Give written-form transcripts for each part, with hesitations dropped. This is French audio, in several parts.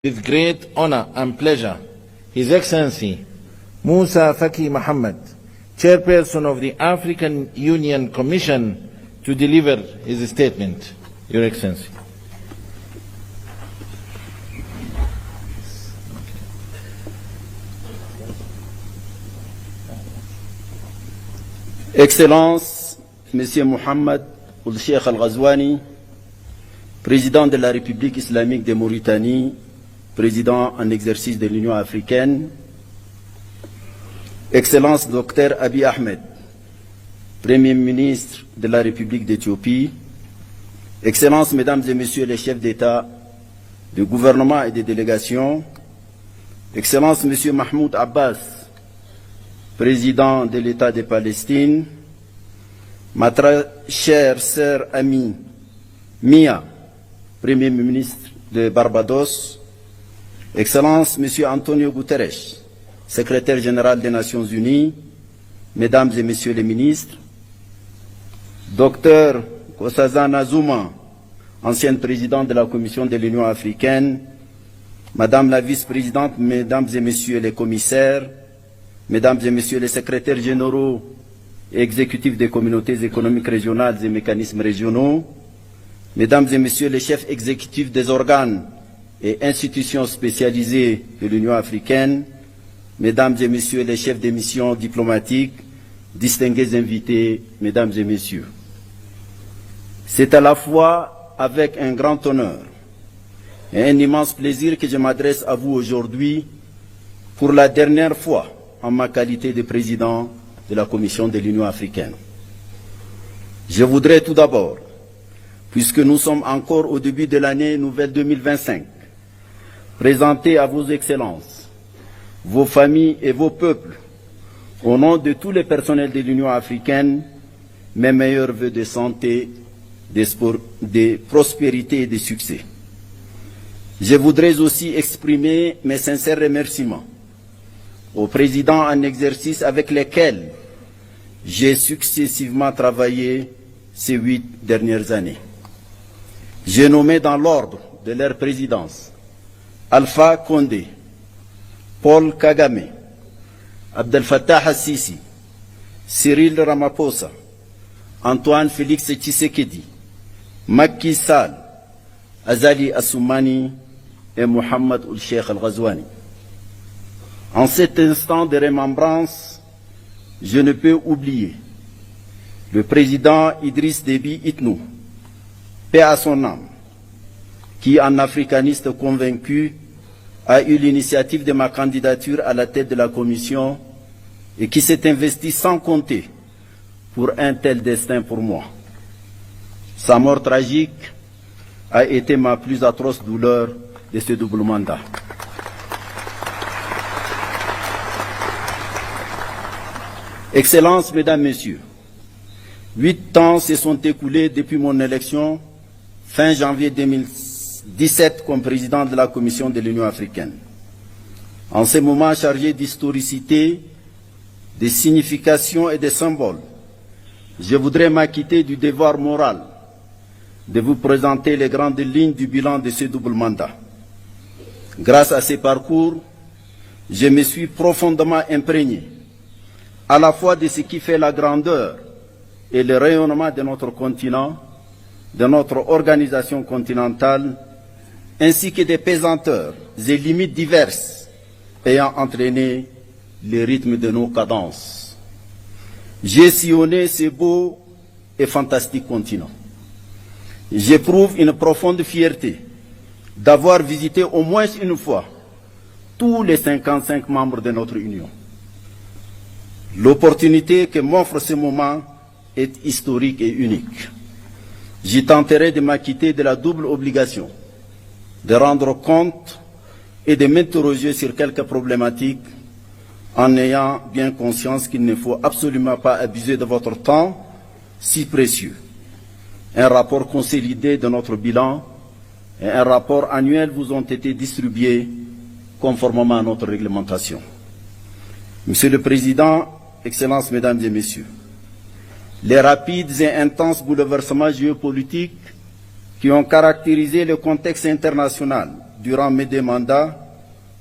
With great honor and pleasure, His Excellency Musa Faki Mohammed, Chairperson of the African Union Commission, to deliver his statement. Your Excellency. Excellences, Monsieur Mohammed Ould-Cheikh Al-Ghazouani, Président de la République islamique de Mauritanie, Président en exercice de l'Union africaine, Excellence Dr Abiy Ahmed, Premier ministre de la République d'Éthiopie, Excellences, Mesdames et Messieurs les chefs d'État, de gouvernement et de délégation, Excellences, Monsieur Mahmoud Abbas, Président de l'État de Palestine, ma très chère sœur amie Mia, Premier ministre de Barbados, Excellence, Monsieur Antonio Guterres, Secrétaire général des Nations Unies, Mesdames et Messieurs les ministres, Dr Nkosazana Zuma, ancienne présidente de la Commission de l'Union africaine, Madame la vice-présidente, Mesdames et Messieurs les commissaires, Mesdames et Messieurs les secrétaires généraux et exécutifs des communautés économiques régionales et mécanismes régionaux, Mesdames et Messieurs les chefs exécutifs des organes et institutions spécialisées de l'Union africaine, Mesdames et Messieurs les chefs des missions diplomatiques, distingués invités, Mesdames et Messieurs. C'est à la fois avec un grand honneur et un immense plaisir que je m'adresse à vous aujourd'hui pour la dernière fois en ma qualité de président de la Commission de l'Union africaine. Je voudrais tout d'abord, puisque nous sommes encore au début de l'année nouvelle 2025, présenter à vos excellences, vos familles et vos peuples, au nom de tous les personnels de l'Union africaine, mes meilleurs vœux de santé, de prospérité et de succès. Je voudrais aussi exprimer mes sincères remerciements aux présidents en exercice avec lesquels j'ai successivement travaillé ces 8 dernières années. J'ai nommé dans l'ordre de leur présidence Alpha Condé, Paul Kagame, Abdel Fattah al-Sisi, Cyril Ramaphosa, Antoine Félix Tshisekedi, Macky Sall, Azali Assoumani et Mohammed Ould-Cheikh Al-Ghazouani. En cet instant de remembrance, je ne peux oublier le président Idriss Déby Itnou, paix à son âme, qui, en africaniste convaincu, a eu l'initiative de ma candidature à la tête de la Commission et qui s'est investi sans compter pour un tel destin pour moi. Sa mort tragique a été ma plus atroce douleur de ce double mandat. Excellences, Mesdames, Messieurs, 8 ans se sont écoulés depuis mon élection fin janvier 2017 comme président de la Commission de l'Union africaine. En ces moments chargés d'historicité, de signification et de symboles, je voudrais m'acquitter du devoir moral de vous présenter les grandes lignes du bilan de ce double mandat. Grâce à ces parcours, je me suis profondément imprégné à la fois de ce qui fait la grandeur et le rayonnement de notre continent, de notre organisation continentale, ainsi que des pesanteurs et limites diverses ayant entraîné le rythme de nos cadences. J'ai sillonné ce beau et fantastique continent. J'éprouve une profonde fierté d'avoir visité au moins une fois tous les 55 membres de notre Union. L'opportunité que m'offre ce moment est historique et unique. J'y tenterai de m'acquitter de la double obligation de rendre compte et de m'interroger sur quelques problématiques en ayant bien conscience qu'il ne faut absolument pas abuser de votre temps si précieux. Un rapport consolidé de notre bilan et un rapport annuel vous ont été distribués conformément à notre réglementation. Monsieur le Président, Excellences, Mesdames et Messieurs, les rapides et intenses bouleversements géopolitiques qui ont caractérisé le contexte international durant mes deux mandats,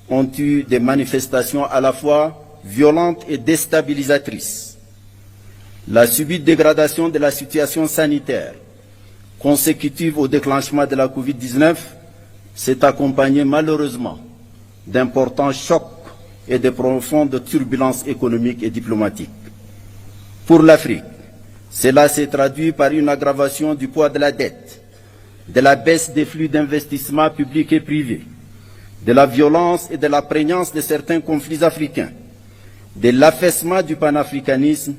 ont eu des manifestations à la fois violentes et déstabilisatrices. La subite dégradation de la situation sanitaire consécutive au déclenchement de la Covid-19 s'est accompagnée malheureusement d'importants chocs et de profondes turbulences économiques et diplomatiques. Pour l'Afrique, cela s'est traduit par une aggravation du poids de la dette, de la baisse des flux d'investissement publics et privés, de la violence et de la prégnance de certains conflits africains, de l'affaissement du panafricanisme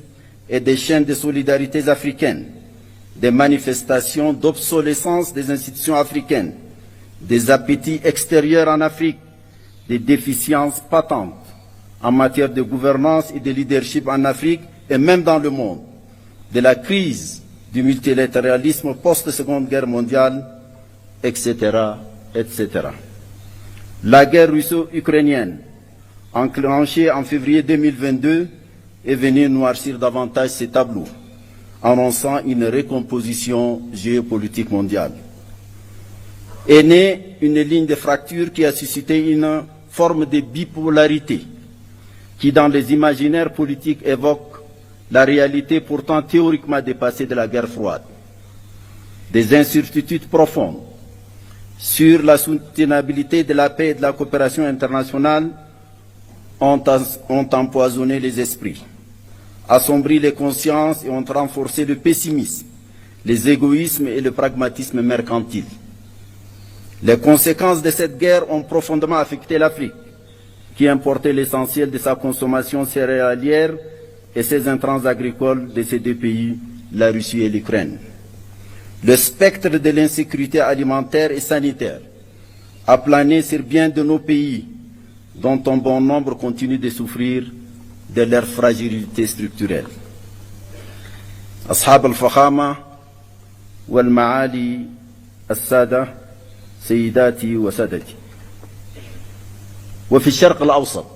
et des chaînes de solidarité africaines, des manifestations d'obsolescence des institutions africaines, des appétits extérieurs en Afrique, des déficiences patentes en matière de gouvernance et de leadership en Afrique et même dans le monde, de la crise du multilatéralisme post-Seconde Guerre mondiale, etc., etc. La guerre russo-ukrainienne, enclenchée en février 2022, est venue noircir davantage ces tableaux, annonçant une recomposition géopolitique mondiale. Est née une ligne de fracture qui a suscité une forme de bipolarité qui, dans les imaginaires politiques, évoque la réalité pourtant théoriquement dépassée de la guerre froide. Des incertitudes profondes sur la soutenabilité de la paix et de la coopération internationale ont empoisonné les esprits, assombri les consciences et ont renforcé le pessimisme, les égoïsmes et le pragmatisme mercantile. Les conséquences de cette guerre ont profondément affecté l'Afrique, qui importait l'essentiel de sa consommation céréalière et ses intrants agricoles de ces deux pays, la Russie et l'Ukraine. Le spectre de l'insécurité alimentaire et sanitaire a plané sur bien de nos pays, dont un bon nombre continue de souffrir de leur fragilité structurelle. أصحاب الفخامة والمعالي السادة سيداتي وسادتي، وفي الشرق الأوسط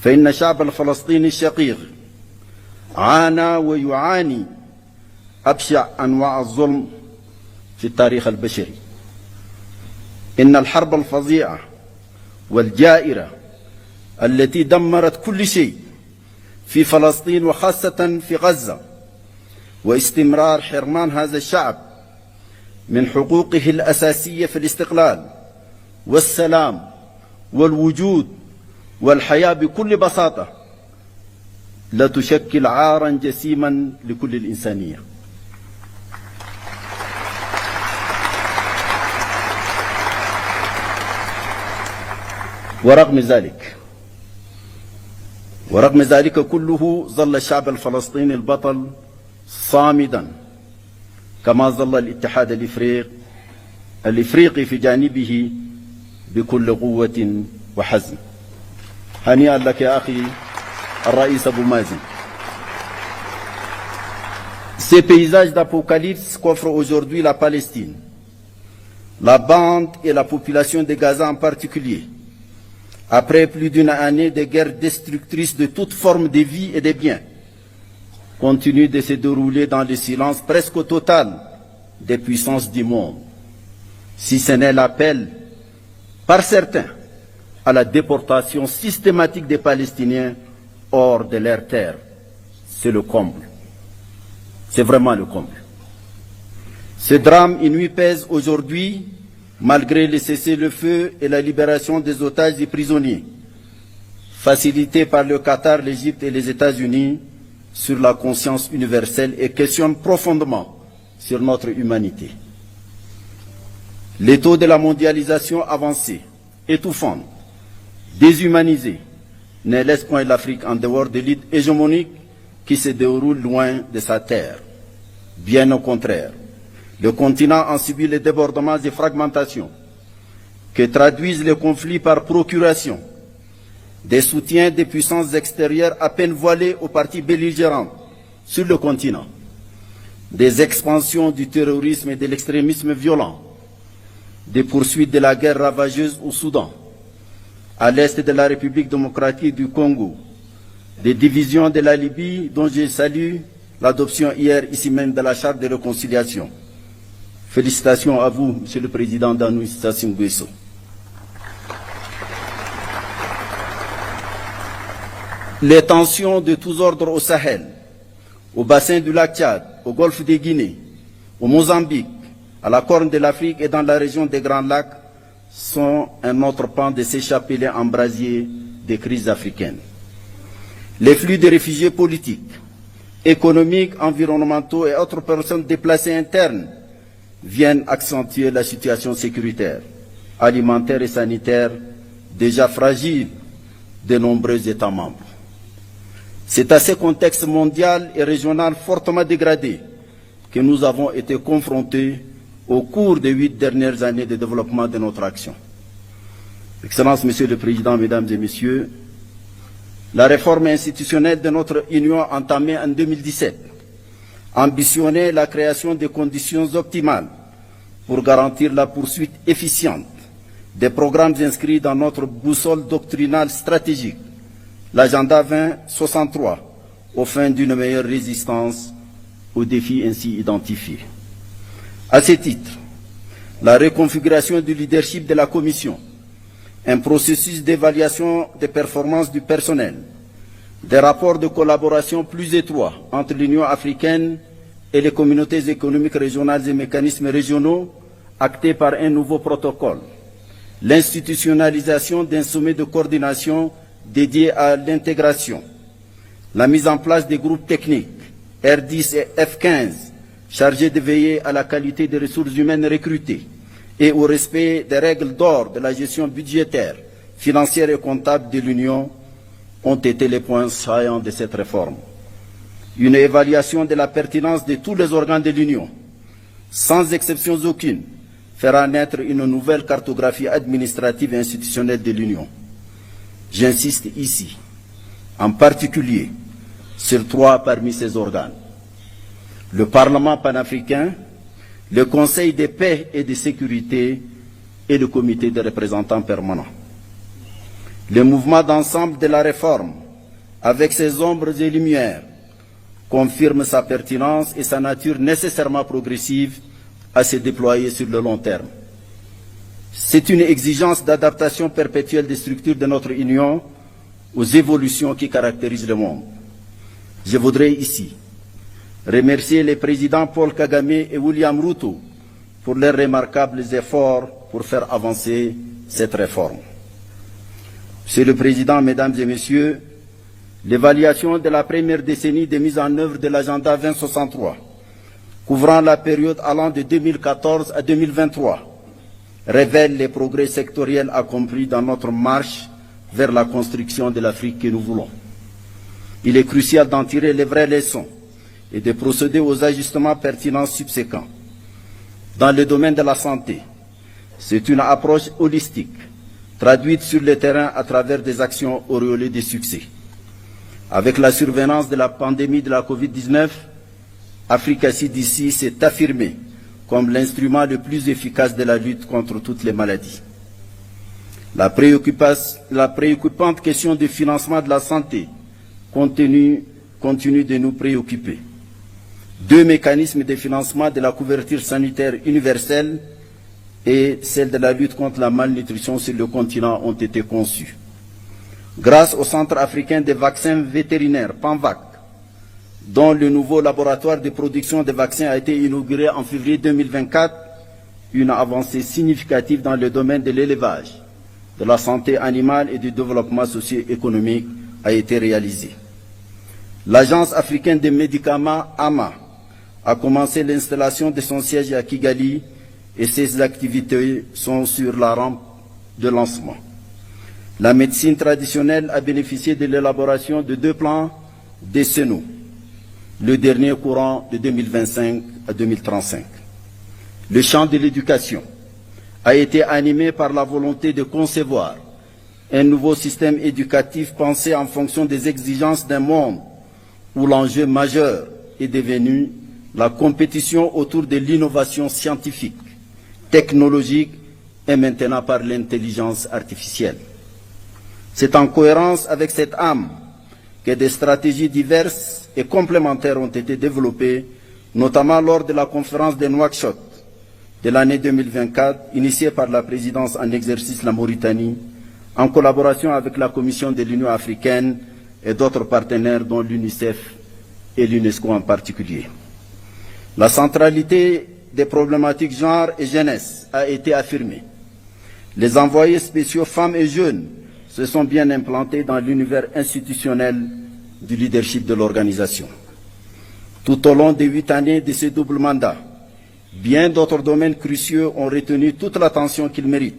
فإن الشعب الفلسطيني الشقيق عانى ويعاني أبشع أنواع الظلم في التاريخ البشري. إن الحرب الفظيعة والجائرة التي دمرت كل شيء في فلسطين وخاصة في غزة، واستمرار حرمان هذا الشعب من حقوقه الأساسية في الاستقلال والسلام والوجود والحياة بكل بساطة، لا تشكل عارا جسيما لكل الإنسانية. ورغم ذلك كله ظل الشعب الفلسطيني البطل صامدا، كما ظل الاتحاد الإفريقي في جانبه بكل قوة وحزم. هنيئا لك يا أخي الرئيس أبو مازن. Ces paysages d'apocalypse qu'offre aujourd'hui la Palestine, la bande et la population de Gaza en particulier, après plus d'une année de guerre destructrice de toute forme de vie et de biens, continue de se dérouler dans le silence presque total des puissances du monde, si ce n'est l'appel par certains à la déportation systématique des Palestiniens hors de leur terre. C'est le comble. C'est vraiment le comble. Ce drame inouï pèse aujourd'hui, malgré le cessez-le-feu et la libération des otages et prisonniers, facilités par le Qatar, l'Égypte et les États-Unis, sur la conscience universelle et questionne profondément sur notre humanité. Les taux de la mondialisation avancée, étouffante, déshumanisée, ne laissent point l'Afrique en dehors de l'élite hégémonique qui se déroule loin de sa terre. Bien au contraire, le continent en subit les débordements et fragmentations que traduisent les conflits par procuration, des soutiens des puissances extérieures à peine voilées aux parties belligérantes sur le continent, des expansions du terrorisme et de l'extrémisme violent, des poursuites de la guerre ravageuse au Soudan, à l'est de la République démocratique du Congo, des divisions de la Libye dont je salue l'adoption hier ici même de la charte de réconciliation, Félicitations à vous, Monsieur le Président Danou Sassou Nguesso. Les tensions de tous ordres au Sahel, au bassin du lac Tchad, au golfe de Guinée, au Mozambique, à la Corne de l'Afrique et dans la région des Grands Lacs sont un autre pan de ces chapelets embrasiers des crises africaines. Les flux de réfugiés politiques, économiques, environnementaux et autres personnes déplacées internes viennent accentuer la situation sécuritaire, alimentaire et sanitaire déjà fragile de nombreux États membres. C'est à ce contexte mondial et régional fortement dégradé que nous avons été confrontés au cours des 8 dernières années de développement de notre action. Excellences, Monsieur le Président, Mesdames et Messieurs, la réforme institutionnelle de notre Union entamée en 2017 ambitionnait la création de conditions optimales pour garantir la poursuite efficiente des programmes inscrits dans notre boussole doctrinale stratégique, l'agenda 2063, aux fins d'une meilleure résistance aux défis ainsi identifiés. À ce titre, la reconfiguration du leadership de la Commission, un processus d'évaluation des performances du personnel, des rapports de collaboration plus étroits entre l'Union africaine et les communautés économiques régionales et mécanismes régionaux, actés par un nouveau protocole, l'institutionnalisation d'un sommet de coordination dédié à l'intégration, la mise en place des groupes techniques R10 et F15 chargés de veiller à la qualité des ressources humaines recrutées et au respect des règles d'or de la gestion budgétaire, financière et comptable de l'Union ont été les points saillants de cette réforme. Une évaluation de la pertinence de tous les organes de l'Union, sans exception aucune, fera naître une nouvelle cartographie administrative et institutionnelle de l'Union. J'insiste ici, en particulier, sur 3 parmi ces organes. Le Parlement panafricain, le Conseil de paix et de sécurité et le Comité des représentants permanents. Le mouvement d'ensemble de la réforme, avec ses ombres et lumières, confirme sa pertinence et sa nature nécessairement progressive à se déployer sur le long terme. C'est une exigence d'adaptation perpétuelle des structures de notre Union aux évolutions qui caractérisent le monde. Je voudrais ici remercier les présidents Paul Kagame et William Ruto pour leurs remarquables efforts pour faire avancer cette réforme. Monsieur le Président, Mesdames et Messieurs, l'évaluation de la première décennie de mise en œuvre de l'agenda 2063, couvrant la période allant de 2014 à 2023, révèle les progrès sectoriels accomplis dans notre marche vers la construction de l'Afrique que nous voulons. Il est crucial d'en tirer les vraies leçons et de procéder aux ajustements pertinents subséquents. Dans le domaine de la santé, c'est une approche holistique, traduite sur le terrain à travers des actions auréolées de succès. Avec la survenance de la pandémie de la Covid-19, Africa CDC s'est affirmée comme l'instrument le plus efficace de la lutte contre toutes les maladies. La préoccupante question du financement de la santé continue de nous préoccuper. 2 mécanismes de financement de la couverture sanitaire universelle et celle de la lutte contre la malnutrition sur le continent ont été conçus. Grâce au Centre africain des vaccins vétérinaires, PANVAC, dont le nouveau laboratoire de production de vaccins a été inauguré en février 2024, une avancée significative dans le domaine de l'élevage, de la santé animale et du développement socio-économique a été réalisée. L'Agence africaine des médicaments, AMA, a commencé l'installation de son siège à Kigali et ses activités sont sur la rampe de lancement. La médecine traditionnelle a bénéficié de l'élaboration de 2 plans décennaux, le dernier courant de 2025 à 2035. Le champ de l'éducation a été animé par la volonté de concevoir un nouveau système éducatif pensé en fonction des exigences d'un monde où l'enjeu majeur est devenu la compétition autour de l'innovation scientifique, technologique et maintenant par l'intelligence artificielle. C'est en cohérence avec cette âme que des stratégies diverses et complémentaires ont été développées, notamment lors de la conférence de Nouakchott, de l'année 2024, initiée par la présidence en exercice la Mauritanie, en collaboration avec la Commission de l'Union africaine et d'autres partenaires dont l'UNICEF et l'UNESCO en particulier. La centralité des problématiques genre et jeunesse a été affirmée. Les envoyés spéciaux femmes et jeunes se sont bien implantés dans l'univers institutionnel du leadership de l'organisation. Tout au long des 8 années de ce double mandat, bien d'autres domaines cruciaux ont retenu toute l'attention qu'ils méritent,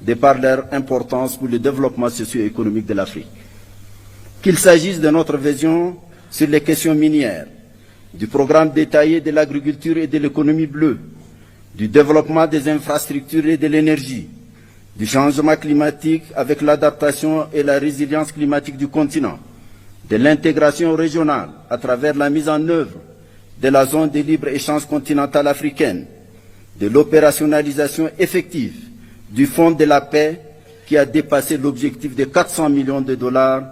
de par leur importance pour le développement socio-économique de l'Afrique. Qu'il s'agisse de notre vision sur les questions minières, du programme détaillé de l'agriculture et de l'économie bleue, du développement des infrastructures et de l'énergie, du changement climatique avec l'adaptation et la résilience climatique du continent, de l'intégration régionale à travers la mise en œuvre de la zone de libre-échange continentale africaine, de l'opérationnalisation effective du Fonds de la paix qui a dépassé l'objectif de 400 millions de dollars,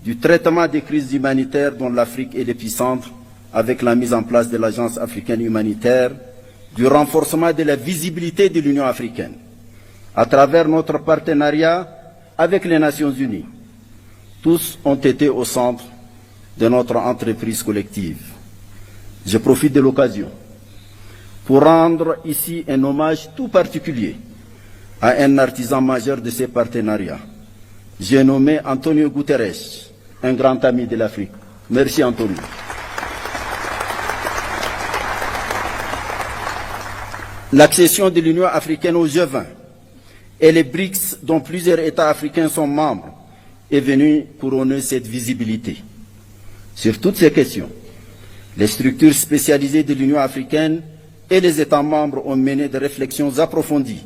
du traitement des crises humanitaires dont l'Afrique est l'épicentre avec la mise en place de l'Agence africaine humanitaire, du renforcement de la visibilité de l'Union africaine à travers notre partenariat avec les Nations unies. Tous ont été au centre de notre entreprise collective. Je profite de l'occasion pour rendre ici un hommage tout particulier à un artisan majeur de ces partenariats. J'ai nommé Antonio Guterres, un grand ami de l'Afrique. Merci Antonio. L'accession de l'Union africaine au G20 et les BRICS, dont plusieurs États africains sont membres, est venue couronner cette visibilité. Sur toutes ces questions, les structures spécialisées de l'Union africaine et les États membres ont mené des réflexions approfondies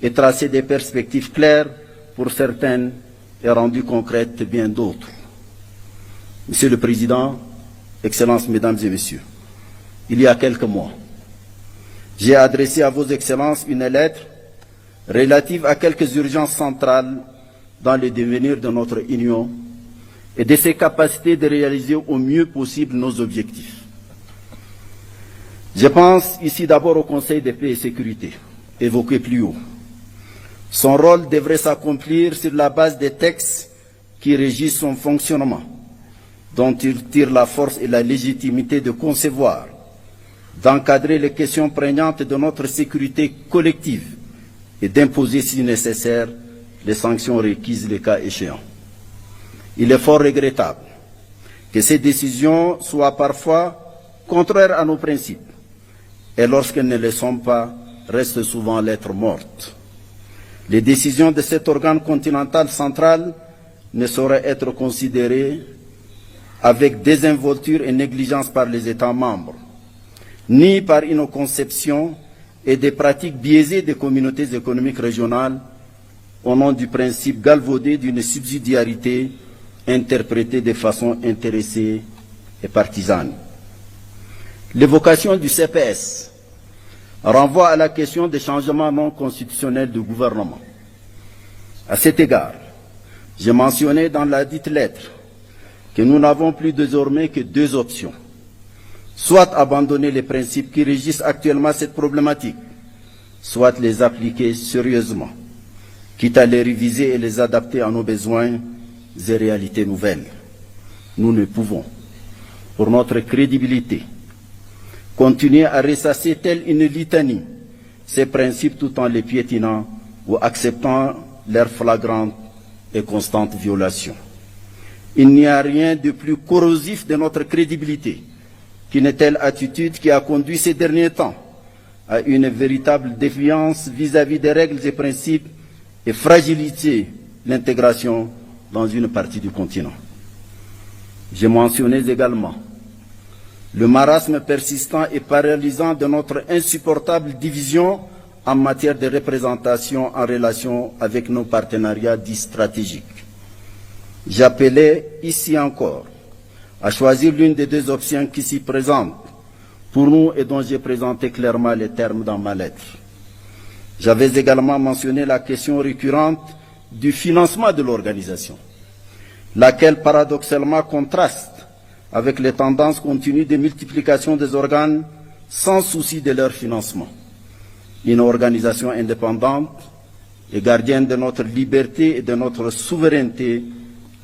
et tracé des perspectives claires pour certaines et rendu concrètes bien d'autres. Monsieur le Président, Excellences, Mesdames et Messieurs, il y a quelques mois, j'ai adressé à vos Excellences une lettre relative à quelques urgences centrales dans le devenir de notre Union et de ses capacités de réaliser au mieux possible nos objectifs. Je pense ici d'abord au Conseil de paix et sécurité, évoqué plus haut. Son rôle devrait s'accomplir sur la base des textes qui régissent son fonctionnement, dont il tire la force et la légitimité de concevoir, d'encadrer les questions prégnantes de notre sécurité collective et d'imposer, si nécessaire, les sanctions requises le cas échéant. Il est fort regrettable que ces décisions soient parfois contraires à nos principes et lorsqu'elles ne le sont pas, restent souvent lettre morte. Les décisions de cet organe continental central ne sauraient être considérées avec désinvolture et négligence par les États membres, ni par une conception et des pratiques biaisées des communautés économiques régionales au nom du principe galvaudé d'une subsidiarité interprétée de façon intéressée et partisane. L'évocation du CPS renvoie à la question des changements non constitutionnels du gouvernement. À cet égard, j'ai mentionné dans la dite lettre que nous n'avons plus désormais que 2 options. Soit abandonner les principes qui régissent actuellement cette problématique, soit les appliquer sérieusement, quitte à les réviser et les adapter à nos besoins et réalités nouvelles. Nous ne pouvons, pour notre crédibilité, continuer à ressasser telle une litanie ces principes tout en les piétinant ou acceptant leur flagrante et constante violation. Il n'y a rien de plus corrosif de notre crédibilité qu'une telle attitude qui a conduit ces derniers temps à une véritable défiance vis-à-vis des règles et principes et fragiliser l'intégration dans une partie du continent. J'ai mentionné également le marasme persistant et paralysant de notre insupportable division en matière de représentation en relation avec nos partenariats dits stratégiques. J'appelais ici encore à choisir l'une des 2 options qui s'y présentent pour nous et dont j'ai présenté clairement les termes dans ma lettre. J'avais également mentionné la question récurrente du financement de l'organisation, laquelle paradoxalement contraste avec les tendances continues de multiplication des organes sans souci de leur financement. une organisation indépendante et gardienne de notre liberté et de notre souveraineté,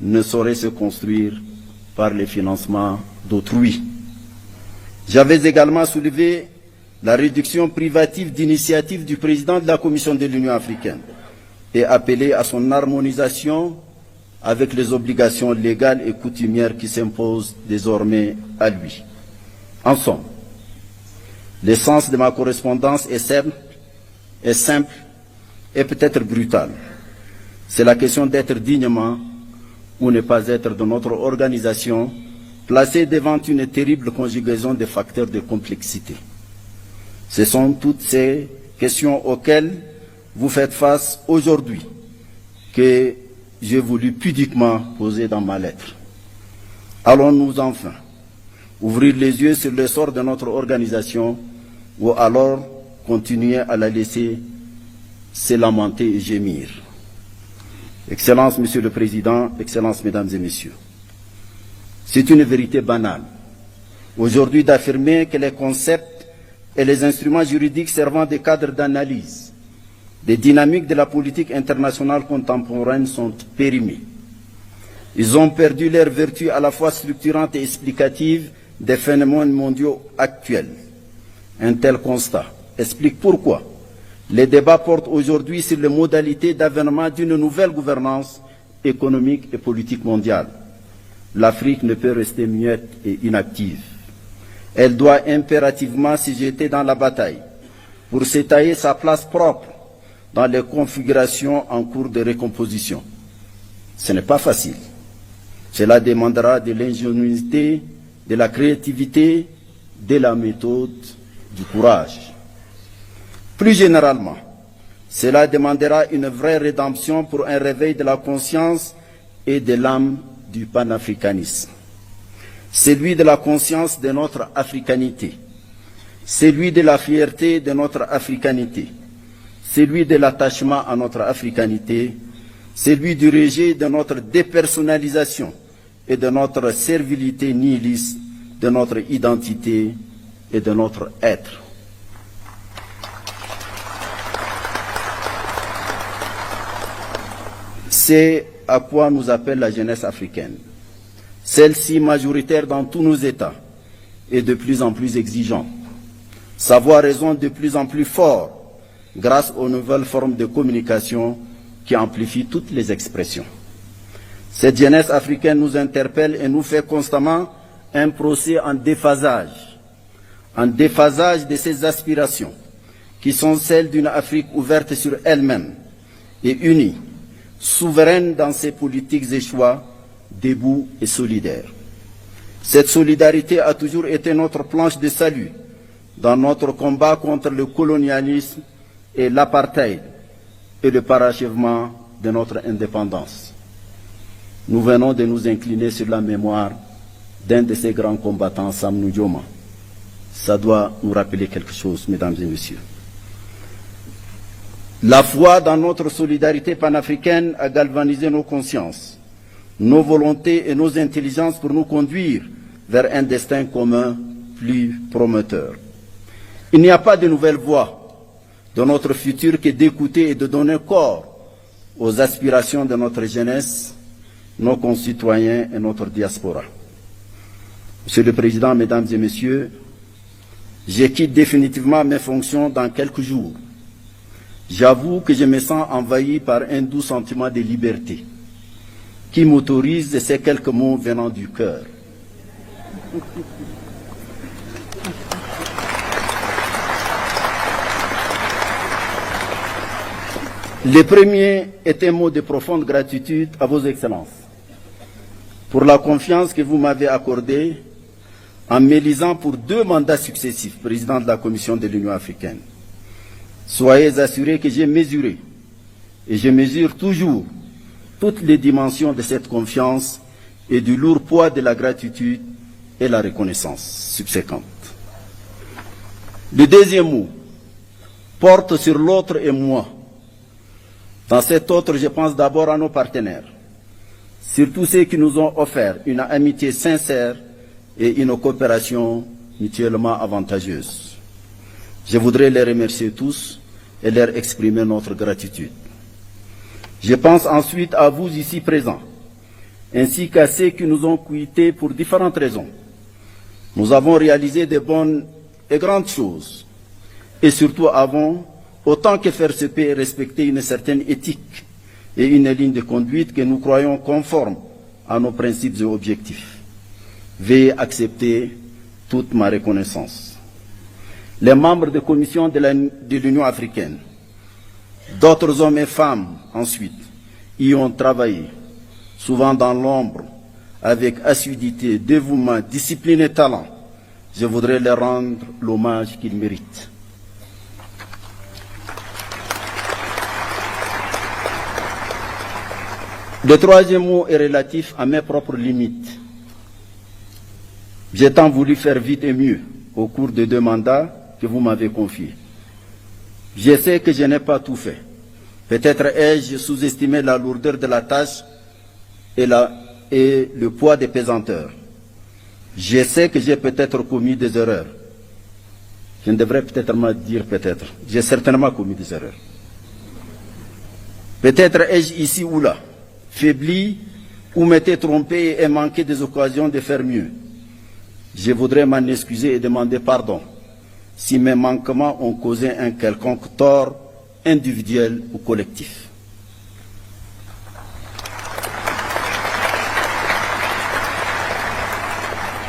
ne saurait se construire par les financements d'autrui. J'avais également soulevé la réduction privative d'initiative du président de la Commission de l'Union africaine et appelé à son harmonisation avec les obligations légales et coutumières qui s'imposent désormais à lui. En somme, l'essence de ma correspondance est simple et peut-être brutale. C'est la question d'être dignement ou ne pas être de notre organisation, placée devant une terrible conjugaison de facteurs de complexité. Ce sont toutes ces questions auxquelles vous faites face aujourd'hui que j'ai voulu pudiquement poser dans ma lettre. Allons-nous enfin ouvrir les yeux sur le sort de notre organisation ou alors continuer à la laisser se lamenter et gémir? Excellences, Monsieur le Président, Excellences, Mesdames et Messieurs, c'est une vérité banale aujourd'hui d'affirmer que les concepts et les instruments juridiques servant de cadre d'analyse des dynamiques de la politique internationale contemporaine sont périmés. Ils ont perdu leur vertu à la fois structurante et explicative des phénomènes mondiaux actuels. Un tel constat explique pourquoi les débats portent aujourd'hui sur les modalités d'avènement d'une nouvelle gouvernance économique et politique mondiale. L'Afrique ne peut rester muette et inactive. Elle doit impérativement s'y jeter dans la bataille pour se tailler sa place propre dans les configurations en cours de recomposition. Ce n'est pas facile. Cela demandera de l'ingéniosité, de la créativité, de la méthode, du courage. Plus généralement, cela demandera une vraie rédemption pour un réveil de la conscience et de l'âme du panafricanisme. Celui de la conscience de notre africanité, celui de la fierté de notre africanité, celui de l'attachement à notre africanité, celui du rejet de notre dépersonnalisation et de notre servilité nihiliste, de notre identité et de notre être. C'est à quoi nous appelle la jeunesse africaine. Celle-ci, majoritaire dans tous nos États, est de plus en plus exigeante. Sa voix résonne de plus en plus fort grâce aux nouvelles formes de communication qui amplifient toutes les expressions. Cette jeunesse africaine nous interpelle et nous fait constamment un procès en déphasage de ses aspirations, qui sont celles d'une Afrique ouverte sur elle-même et unie, souveraine dans ses politiques et choix, debout et solidaire. Cette solidarité a toujours été notre planche de salut dans notre combat contre le colonialisme et l'apartheid et le parachèvement de notre indépendance. Nous venons de nous incliner sur la mémoire d'un de ces grands combattants, Sam Nujoma. Ça doit nous rappeler quelque chose, mesdames et messieurs. La foi dans notre solidarité panafricaine a galvanisé nos consciences, nos volontés et nos intelligences pour nous conduire vers un destin commun plus prometteur. Il n'y a pas de nouvelle voie de notre futur que d'écouter et de donner corps aux aspirations de notre jeunesse, nos concitoyens et notre diaspora. Monsieur le Président, Mesdames et Messieurs, je quitte définitivement mes fonctions dans quelques jours. J'avoue que je me sens envahi par un doux sentiment de liberté qui m'autorise ces quelques mots venant du cœur. Le premier est un mot de profonde gratitude à vos excellences pour la confiance que vous m'avez accordée en m'élisant pour 2 mandats successifs président de la Commission de l'Union africaine. Soyez assurés que j'ai mesuré et je mesure toujours toutes les dimensions de cette confiance et du lourd poids de la gratitude et la reconnaissance subséquente. Le deuxième mot porte sur l'autre et moi. Dans cet autre, je pense d'abord à nos partenaires, surtout ceux qui nous ont offert une amitié sincère et une coopération mutuellement avantageuse. Je voudrais les remercier tous et leur exprimer notre gratitude. Je pense ensuite à vous ici présents, ainsi qu'à ceux qui nous ont quittés pour différentes raisons. Nous avons réalisé de bonnes et grandes choses, et surtout avons, autant que faire se peut, respecter une certaine éthique et une ligne de conduite que nous croyons conforme à nos principes et objectifs. Veuillez accepter toute ma reconnaissance. Les membres de commission de l'Union africaine, d'autres hommes et femmes ensuite, y ont travaillé, souvent dans l'ombre, avec assiduité, dévouement, discipline et talent. Je voudrais leur rendre l'hommage qu'ils méritent. Le troisième mot est relatif à mes propres limites. J'ai tant voulu faire vite et mieux au cours des 2 mandats que vous m'avez confiés. Je sais que je n'ai pas tout fait. Peut-être ai-je sous-estimé la lourdeur de la tâche et le poids des pesanteurs. Je sais que j'ai peut-être commis des erreurs. Je ne devrais peut-être pas dire peut-être. J'ai certainement commis des erreurs. Peut-être ai-je ici ou là faibli ou m'étais trompé et manqué des occasions de faire mieux. Je voudrais m'en excuser et demander pardon si mes manquements ont causé un quelconque tort individuel ou collectif.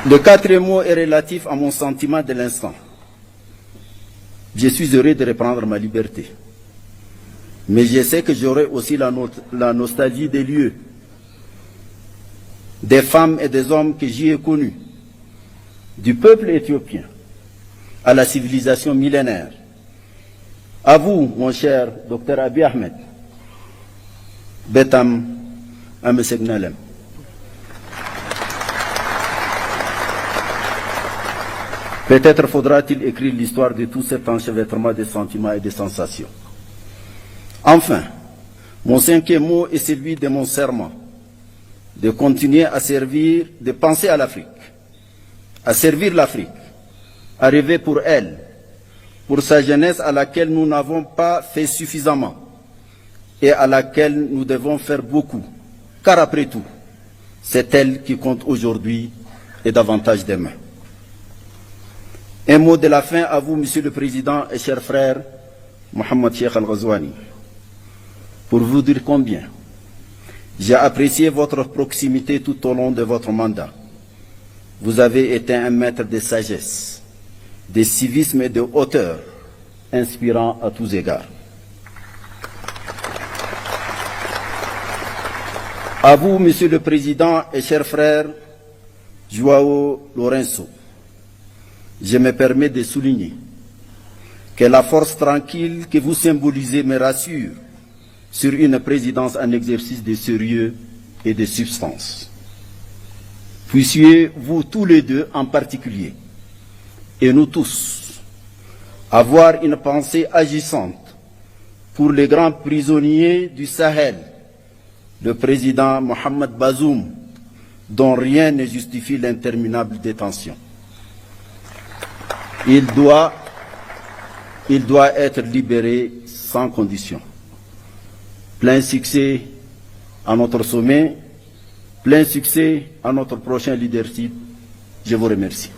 Le 4e mot est relatif à mon sentiment de l'instant. Je suis heureux de reprendre ma liberté. Mais je sais que j'aurai aussi la nostalgie des lieux, des femmes et des hommes que j'y ai connus, du peuple éthiopien à la civilisation millénaire. À vous, mon cher Dr Abiy Ahmed, Betam Amesegnalem. Peut-être faudra-t-il écrire l'histoire de tout cet enchevêtrement de sentiments et de sensations. Enfin, mon 5e mot est celui de mon serment, de continuer à servir, de penser à l'Afrique, à servir l'Afrique, à rêver pour elle, pour sa jeunesse à laquelle nous n'avons pas fait suffisamment et à laquelle nous devons faire beaucoup, car après tout, c'est elle qui compte aujourd'hui et davantage demain. Un mot de la fin à vous, Monsieur le Président et cher frère Mohamed Cheikh Al-Ghazouani, pour vous dire combien j'ai apprécié votre proximité tout au long de votre mandat. Vous avez été un maître de sagesse, de civisme et de hauteur, inspirant à tous égards. À vous, Monsieur le Président et cher frère João Lourenço, je me permets de souligner que la force tranquille que vous symbolisez me rassure sur une présidence en exercice de sérieux et de substance. Puissiez-vous tous les deux en particulier, et nous tous, avoir une pensée agissante pour les grands prisonniers du Sahel, le président Mohamed Bazoum, dont rien ne justifie l'interminable détention. Il doit être libéré sans condition. Plein succès à notre sommet, plein succès à notre prochain leadership. Je vous remercie.